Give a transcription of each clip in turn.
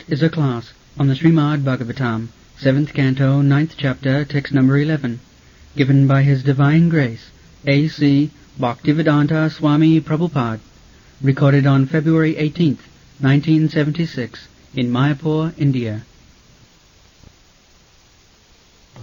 is a class on the Srimad Bhagavatam, 7th Canto, 9th Chapter, text number 11, given by His Divine Grace, A.C. Bhaktivedanta Swami Prabhupada, recorded on February 18th, 1976, in Mayapur, India.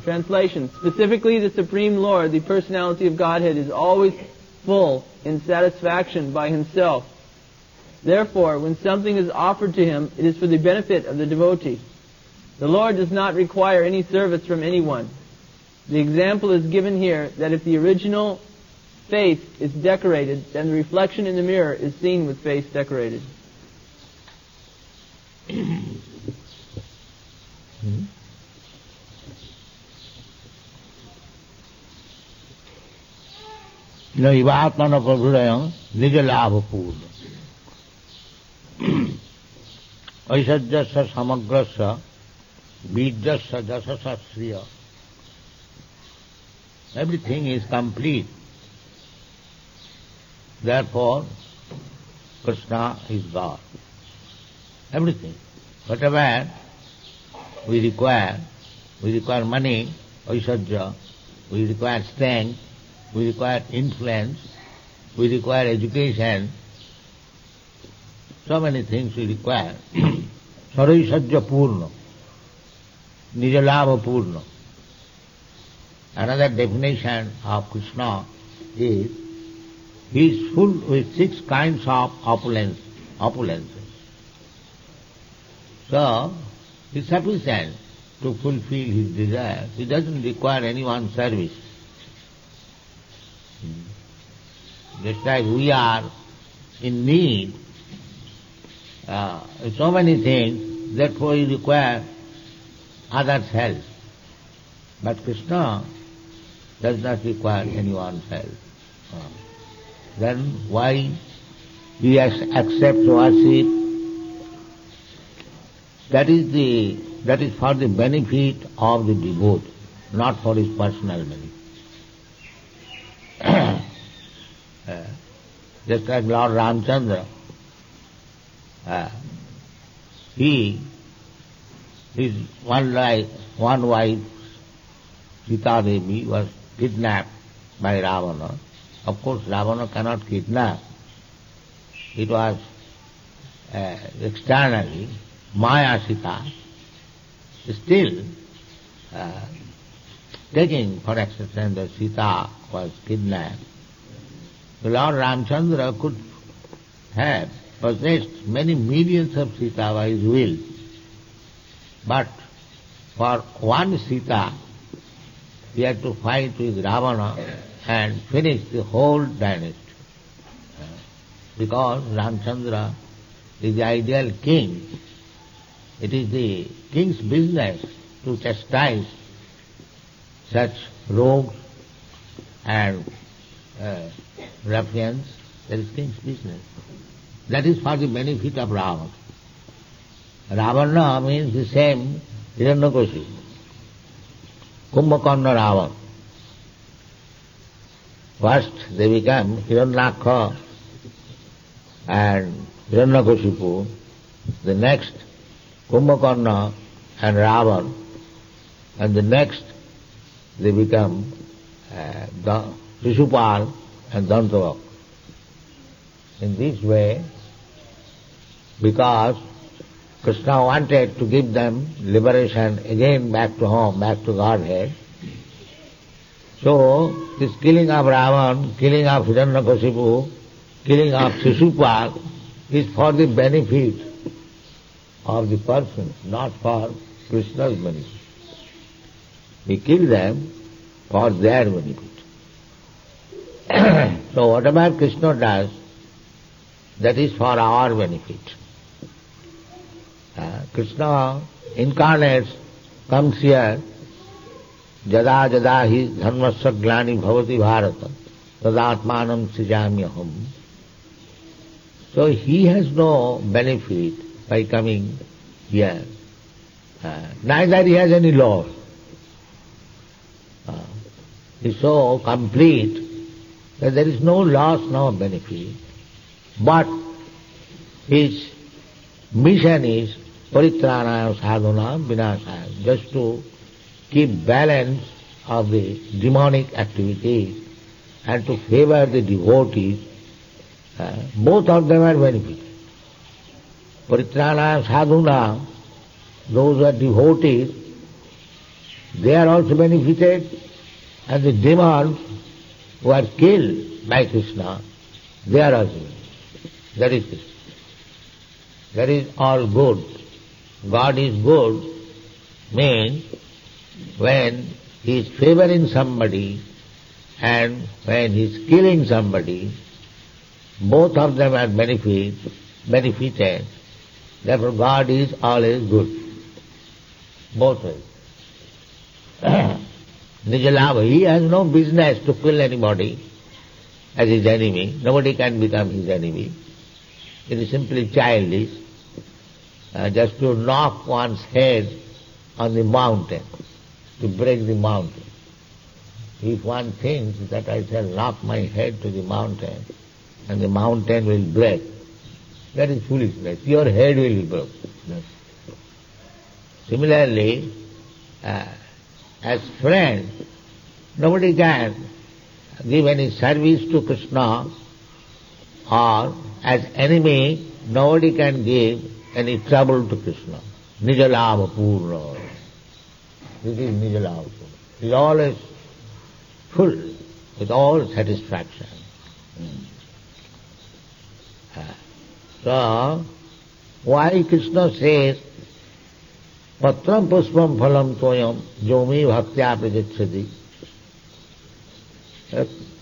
Translation. Specifically, the Supreme Lord, the Personality of Godhead, is always full in satisfaction by Himself. Therefore, when something is offered to Him, it is for the benefit of the devotee. The Lord does not require any service from anyone. The example is given here that if the original face is decorated, then the reflection in the mirror is seen with face decorated. Naivatmana prabhudayam nijalabhapurna aisajyasya samagrasya vidyasya jasasya sriya. Everything is complete. Therefore, Krishna is God. Everything. Whatever we require money, aisajya, we require strength, we require influence, we require education, so many things we require. Saraisajya purna, nijalabha purna. Another definition of Krishna is he is full with 6 kinds of opulences. So, he is sufficient to fulfill his desires. He doesn't require anyone's service. Just like we are in need so many things, therefore we require others' help. But Krishna does not require anyone's help. Then why he accepts worship? That is for the benefit of the devotee, not for his personal benefit. Just like Lord Ramchandra, his one wife, Sita Devi, was kidnapped by Ravana. Of course, Ravana cannot kidnap. It was externally Maya Sita, still taking for exception that Sita was kidnapped. The Lord Ramchandra could have possessed many millions of Sita by his will. But for one Sita, he had to fight with Ravana and finish the whole dynasty. Because Ramchandra is the ideal king. It is the king's business to chastise such rogues and ruffians. That is king's business. That is for the benefit of Ravana. Ravana means the same Hiranyakashipu, Kumbhakarna Ravana. First they become Hiranyaka and Hiranyakashipu, the next Kumbhakarna and Ravana, and the next they become Shishupal and Dantavaka. In this way, because Krishna wanted to give them liberation again back to home, back to Godhead, so this killing of Ravan, killing of Hiranyakashipu, killing of Shishupal is for the benefit of the person, not for Krishna's benefit. He killed them for their benefit. So whatever Krishna does, that is for our benefit. Krishna incarnates, comes here, jada jada hi dharmasya glani bhavati bharata tadatmanam srijamyaham. So he has no benefit by coming here. Neither he has any loss. He is so complete that there is no loss, no benefit. But his mission is Paritranaya sadhuna vinasaya, just to keep balance of the demonic activities and to favor the devotees. Both of them are benefited. Paritranaya sadhuna, those who are devotees, they are also benefited, and the demons who are killed by Krishna, they are also benefited. That is Krishna. That is all good. God is good means when He is favoring somebody and when He is killing somebody, both of them are benefited. Therefore God is always good. Both ways. Nijalabha, He has no business to kill anybody as his enemy. Nobody can become his enemy. It is simply childish. Just to knock one's head on the mountain, to break the mountain. If one thinks that I shall knock my head to the mountain and the mountain will break, that is foolishness. Your head will be broken. Similarly, as friend, nobody can give any service to Krishna, or as enemy, nobody can give any trouble to Krishna. Nijalabha purna. This is Nijalabha purna. He is always full with all satisfaction. So, why Krishna says, Patram puspam phalam toyam jomi bhaktya prajachati?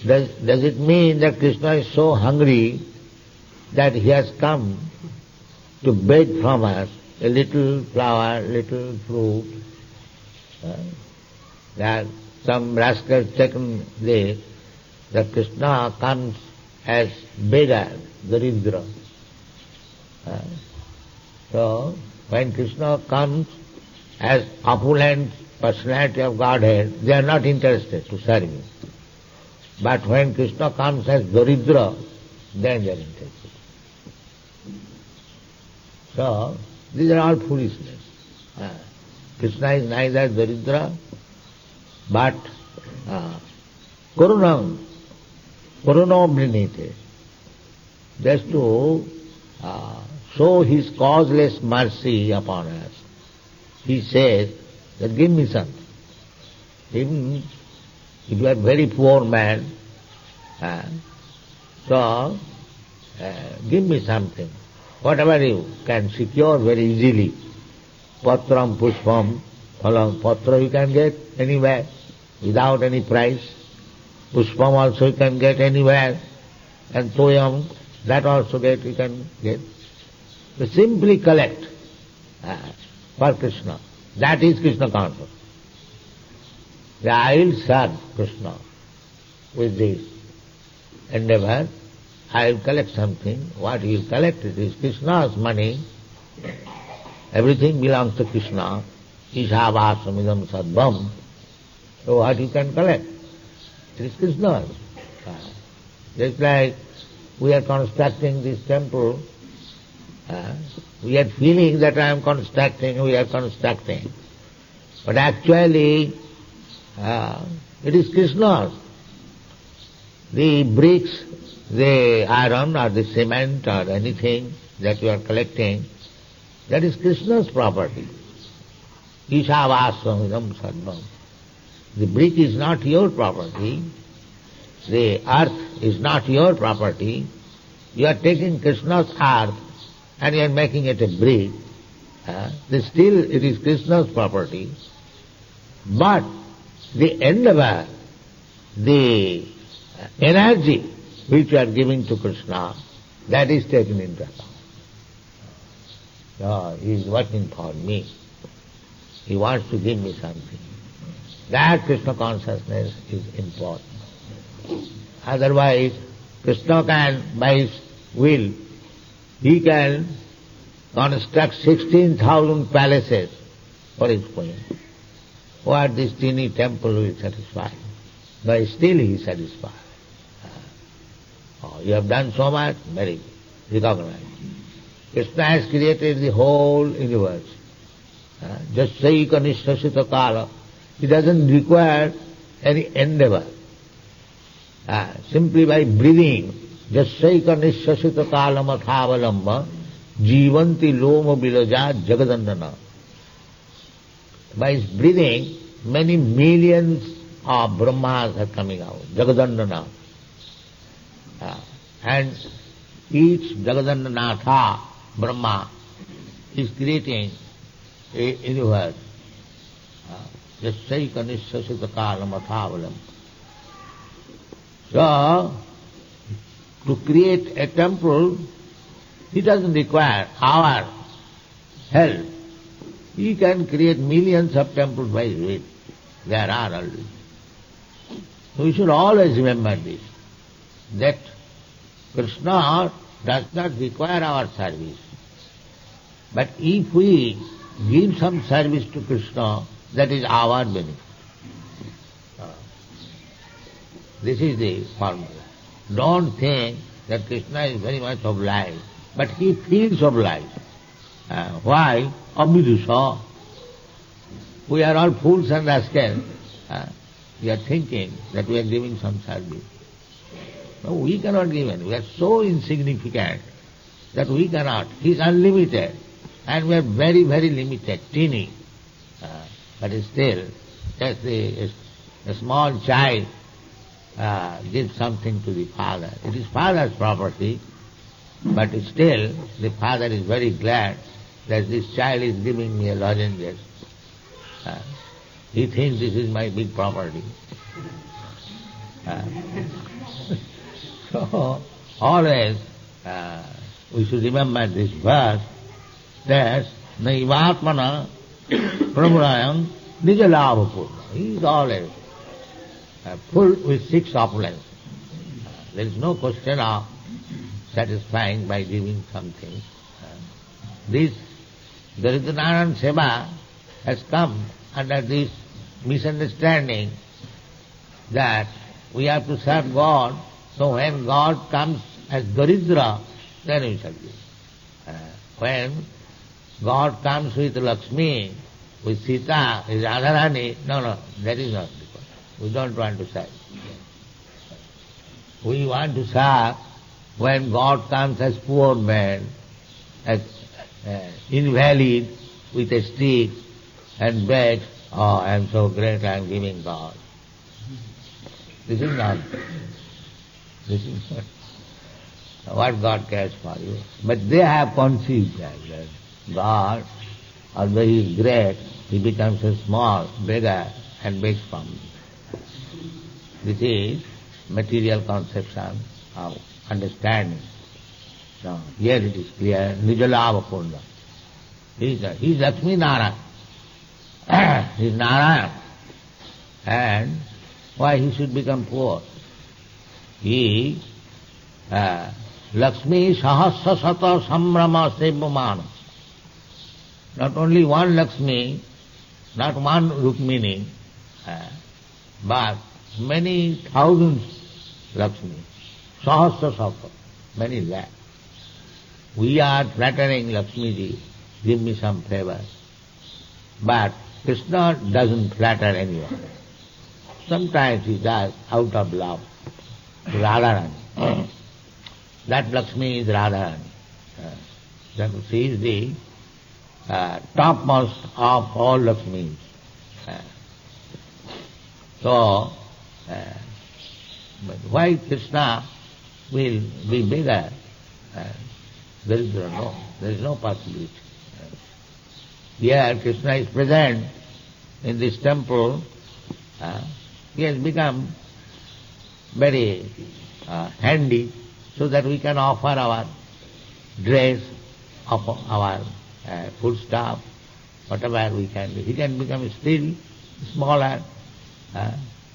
Does it mean that Krishna is so hungry that he has come to beg from us a little flower, little fruit? That some rascal taken this, that Krishna comes as beggar, Daridra. So, when Krishna comes as opulent personality of Godhead, they are not interested to serve him. But when Krishna comes as Daridra, then they are interested. So, these are all foolishness. Krishna is neither Daridra, but Karunam Brinite, just to show his causeless mercy upon us. He says that give me something. Even if you are a very poor man, so give me something. Whatever you can secure very easily. Patram, pushpam, phalam. Patra you can get anywhere without any price. Pushpam also you can get anywhere. And toyam, that also you can get. So simply collect for Krishna. That is Krishna consciousness. I will serve Krishna with this endeavor. I will collect something. What he will collect it is Krishna's money. Everything belongs to Krishna. Ishavāsamidam sadvam. So what you can collect? It is Krishna's. Just like we are constructing this temple, we are feeling that I am constructing, we are constructing. But actually, it is Krishna's. The bricks, the iron or the cement or anything that you are collecting, that is Krishna's property. Ishavāsamidam sadvam. The brick is not your property. The earth is not your property. You are taking Krishna's earth and you are making it a brick. Still it is Krishna's property. But the endeavor, the energy which you are giving to Krishna, that is taken into account. He is working for me. He wants to give me something. That Krishna consciousness is important. Otherwise, Krishna can, by his will, he can construct 16,000 palaces for his queen. What this teeny temple will satisfy? But still he is satisfied. You have done so much, very good. Recognize. Krishna has created the whole universe. Jasaika nishasita kala. He doesn't require any endeavor. Simply by breathing, jasaika nishasita kala mathavalamba, jivanti loma bilaja jagadandana. By his breathing, many millions of Brahmas are coming out, jagadandana. And each Jagadandanatha, Brahma, is creating a universe. Jasaika nishasita kala mathavalamba. So, to create a temple, he doesn't require our help. He can create millions of temples by his will. There are already. We should always remember this, that Krishna does not require our service. But if we give some service to Krishna, that is our benefit. This is the formula. Don't think that Krishna is very much obliged, but he feels obliged. Why? Abhidusa. We are all fools and rascals. We are thinking that we are giving some service. No, we cannot give any. We are so insignificant that we cannot. He is unlimited, and we are very, very limited, teeny. But still, just a small child gives something to the father. It is father's property, but still the father is very glad that this child is giving me a lozenges. He thinks this is my big property. So, always we should remember this verse, that Naivatmana Prabhurayam Nijalabhapurna. He is always full with six opulence. There is no question of satisfying by giving something. This Daridanaran Seva has come under this misunderstanding that we have to serve God, so when God comes as Daridra, then we shall give. When God comes with Lakshmi, with Sita, with Radharani, no, that is not because we don't want to serve. We want to serve when God comes as poor man, as invalid, with a stick, and begs, oh, I am so great, I am giving God. This is not. This is not what God cares for you. But they have conceived that God, although He is great, He becomes a small beggar and begs from you. This is material conception of understanding. So here it is clear, Nijalava Punda. He is Lakshmi Narayan. He is Narayan. And why he should become poor? He Lakshmi Sahasra Sata Samrama Sevamana. Not only one Lakshmi, not one Rukmini, but many thousands Lakshmi. Sahasra Sata, many lakhs. We are flattering Lakshmi ji, give me some favor. But Krishna doesn't flatter anyone. Sometimes he does out of love. Radharani. That Lakshmi is Radharani. She is the topmost of all Lakshmis. So, but why Krishna will be bigger? There is no possibility. Here Krishna is present in this temple. He has become very handy so that we can offer our dress, our foodstuff, whatever we can do. He can become still smaller.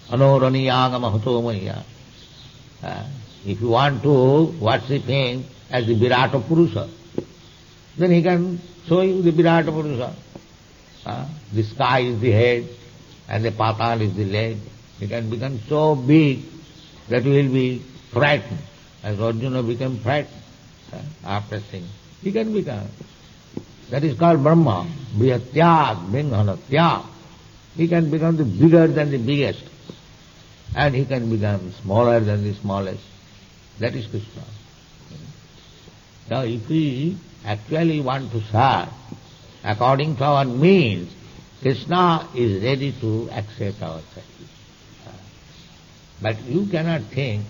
Anoraniyagama hatomaya. If you want to worship him as the Virata Purusha, then he can show you the Virata Purusha. The sky is the head and the patal is the leg. He can become so big that you will be frightened, as Arjuna became frightened after seeing. he can become. That is called Brahma. Brihatyat, Bringhanatyat. He can become the bigger than the biggest. And he can become smaller than the smallest. That is Krishna. Now if we actually want to serve according to our means, Krishna is ready to accept our service. But you cannot think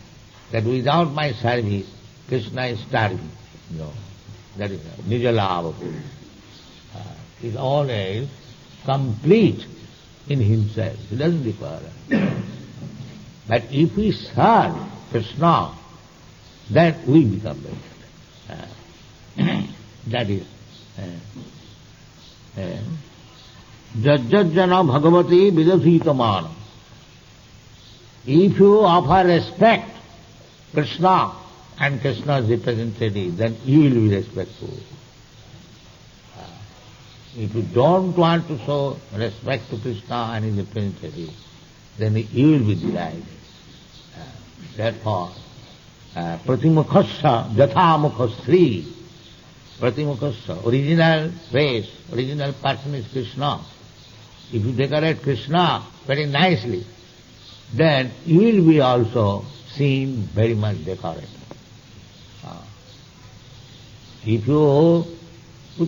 that without my service, Krishna is starving. No, that is not. Nijalava. He is always complete in himself. He doesn't require. But if we serve Krishna, then we become better. That is. Jajjajjana bhagavati vidashitamana. If you offer respect Krishna and Krishna's representative, then you will be respectful. If you don't want to show respect to Krishna and his representative, then you will be delighted. Therefore, Pratimukhasya Jathamukhasri. Pratimukhasya, original face, original person is Krishna. If you decorate Krishna very nicely, then you will be also seen very much decorated. If you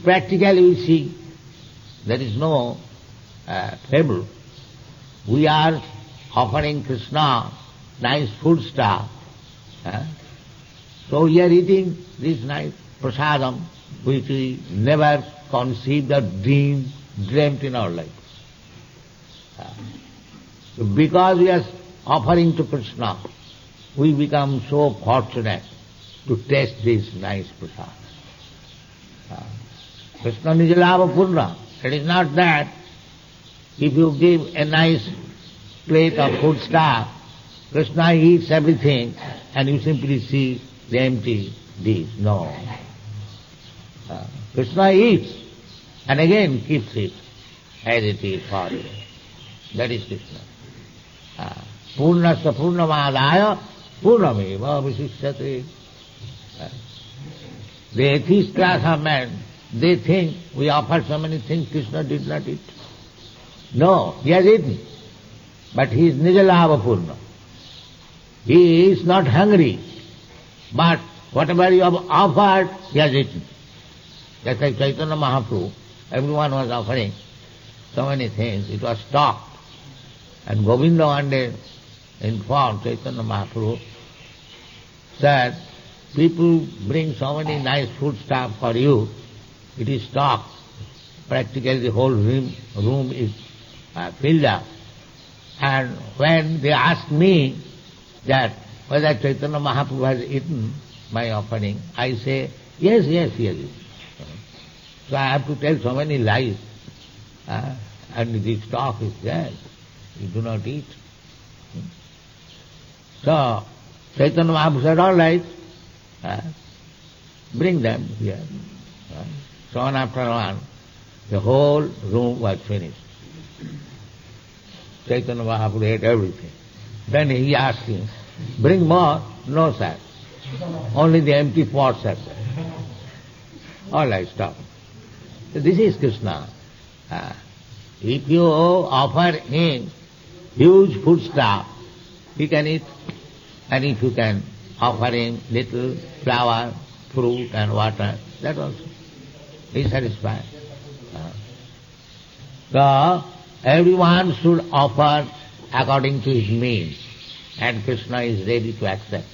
practically see, there is no fable. We are offering Krishna nice food stuff. So we are eating this nice prasadam which we never conceived or dreamt in our life. So because we are offering to Krishna, we become so fortunate to taste this nice prasad. Krishna Nijalava Purna. It is not that if you give a nice plate of food stuff, Krishna eats everything and you simply see the empty dish. No. Krishna eats and again keeps it as it is for you. That is Krishna. Purnasya Purnamadaya Purnameva Visishyate. The atheist class of men, they think we offered so many things, Krishna did not eat. No, he has eaten. But he is Nijalava Purna. He is not hungry. But whatever you have offered, he has eaten. Just like Chaitanya Mahaprabhu, everyone was offering so many things, it was stopped. And Govinda one day informed Chaitanya Mahaprabhu, said, people bring so many nice food stuff for you, it is stocked. Practically the whole room is filled up. And when they asked me that whether Chaitanya Mahaprabhu has eaten my offering, I say, yes, he has eaten. So I have to tell so many lies. And the stock is there. You do not eat. So Chaitanya Mahaprabhu said, all right, bring them here. So one after one, the whole room was finished. Chaitanya Mahaprabhu ate everything. Then he asked him, bring more? No, sir. Only the empty pots are there. All right, stop. So this is Krishna. If you offer him huge food stuff, he can eat. And if you can offer him little flour, fruit and water, that also. He is satisfied. So everyone should offer according to his means, and Krishna is ready to accept.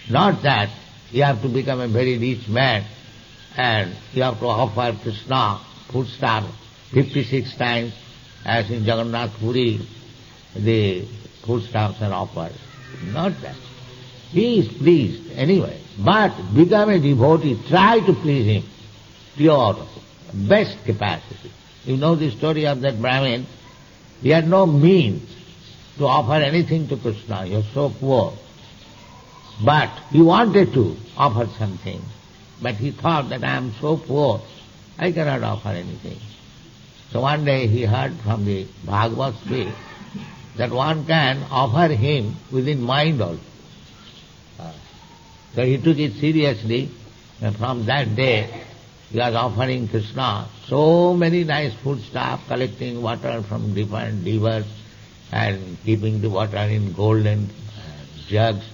Not that you have to become a very rich man and you have to offer Krishna food stuff 56 times, as in Jagannath Puri the foodstuffs are offered. Not that. He is pleased anyway, but become a devotee, try to please him to your best capacity. You know the story of that Brahmin. He had no means to offer anything to Krishna. He was so poor. But he wanted to offer something. But he thought that I am so poor, I cannot offer anything. So one day he heard from the Bhagavad speak that one can offer him within mind also. So he took it seriously And from that day, he was offering Krishna so many nice foodstuff, collecting water from different rivers and keeping the water in golden jugs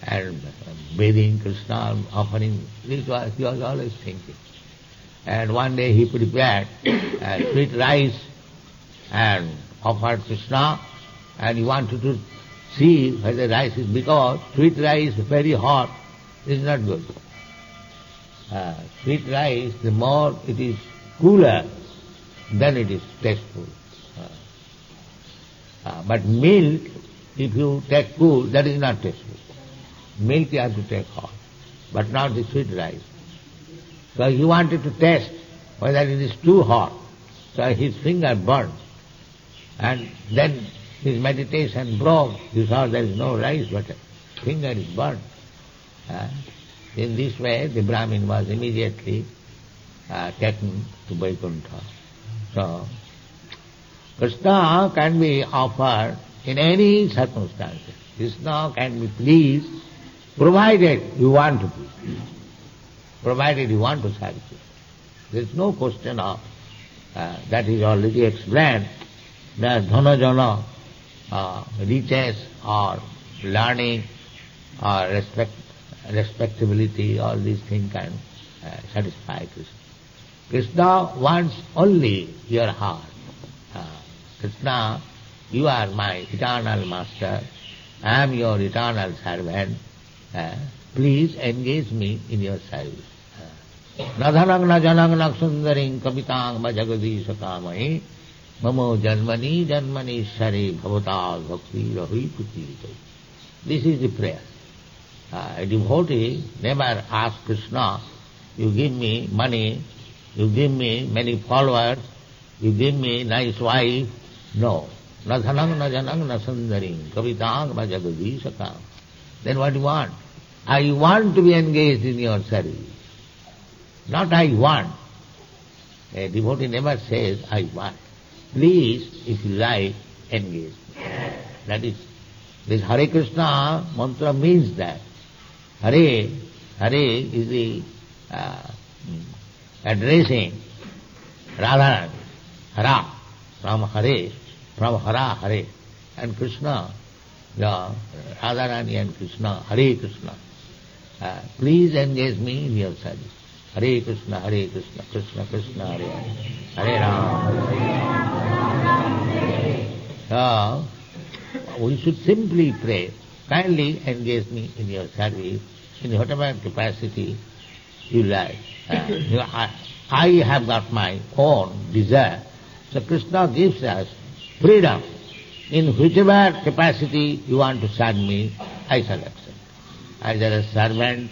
and bathing Krishna, offering. He was always thinking. And one day he prepared sweet rice and offered Krishna, and he wanted to see whether rice is, because sweet rice very hot is not good. Sweet rice, the more it is cooler, then it is tasteful. But milk, if you take cool, that is not tasteful. Milk you have to take hot, but not the sweet rice. So he wanted to test whether it is too hot. So his finger burned. And then his meditation broke. He saw there is no rice, but finger is burned. In this way, the Brahmin was immediately taken to Vaikuntha. So, Krishna can be offered in any circumstances. Krishna can be pleased, provided you want to please, provided you want to satisfy. There is no question of that is already explained. That dhana jana, riches or learning or respectability, all these things can satisfy Krishna. Krishna wants only your heart. Krishna, you are my eternal master. I am your eternal servant. Please engage me in your service. Na dhanang na janang na sundaring kapitang bhajagadisha kamahi mamo janmani janmani shari bhavata bhakti rahi puti. This is the prayer. A devotee never asks Krishna, you give me money, you give me many followers, you give me nice wife. No. Na dhanang na janang na sundaring kapitang bhajagadisha kam. Then what do you want? I want to be engaged in your service. Not I want. A devotee never says, I want. Please, if you like, engage. That is, this Hare Krishna mantra means that. Hare is the addressing Radharani. Hara, from Hare, from Hara, Hare. And Krishna, Radharani and Krishna, Hare Krishna. Please engage me in your service. Hare Krishna, Krishna Krishna, Hare Hare, Hare Rama. So, we should simply pray, kindly engage me in your service, in whatever capacity you like. I have got my own desire. So Krishna gives us freedom. In whichever capacity you want to serve me, I shall accept. Either as servant,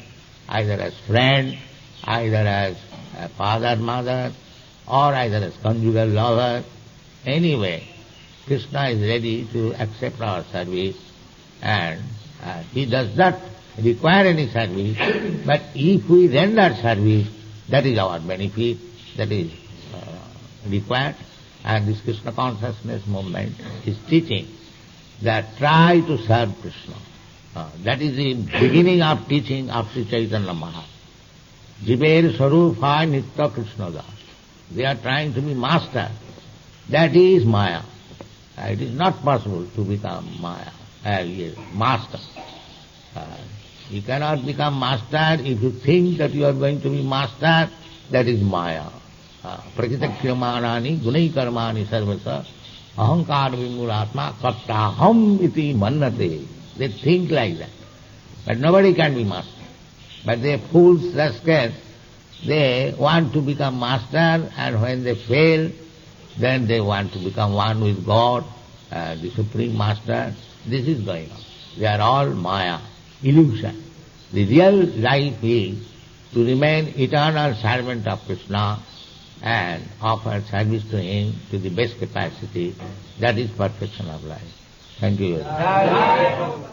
either as friend, either as a father, mother, or either as conjugal lover. Anyway, Krishna is ready to accept our service, and he does not require any service, but if we render service, that is our benefit, that is required. And this Krishna consciousness movement is teaching that try to serve Krishna. That is the beginning of teaching of Sri Chaitanya Mahaprabhu. Jiver Sarupa Nitya Krishna Das. They are trying to be master. That is Maya. It is not possible to become Maya, master. You cannot become master if you think that you are going to be master. That is Maya. Prakritakyamanani gunai karmani sarvasa ahankar vimulatma kattaham iti mannate. They think like that. But nobody can be master. But they fools, rascals, they want to become master, and when they fail, then they want to become one with God, the Supreme Master. This is going on. They are all Maya, illusion. The real life is to remain eternal servant of Krishna and offer service to him to the best capacity. That is perfection of life. Thank you very much.